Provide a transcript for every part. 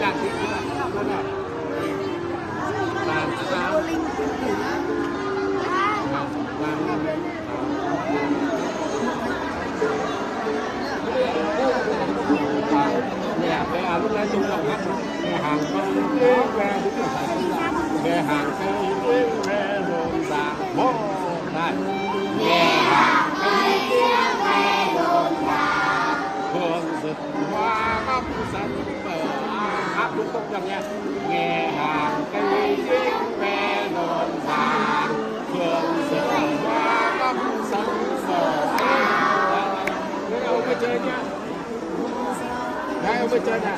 đàn thì nó là đàn sao nhà về lúc đấy chung lòng hát về hàng con về hàng cây về hồn vàng bó này về hàng cây về hồn vàng hương rực hoa ngắm xanh bờ hát đúng không nhầm nha nghe hàng cây về hồn vàng hương rực hoa ngắm xanh bờ cái đâu phải chơi nha đây ông phải chơi nè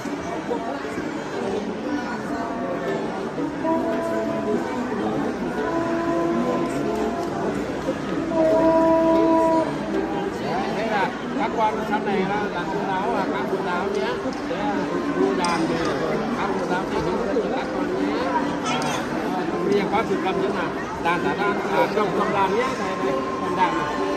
thế là các quan sau này là quần áo và các quần áo nhé mua đàn về các quần áo thì hướng dẫn cho các con nhé bây giờ có sự cầm chứ nào đàn trong đàn nhé này con đàn này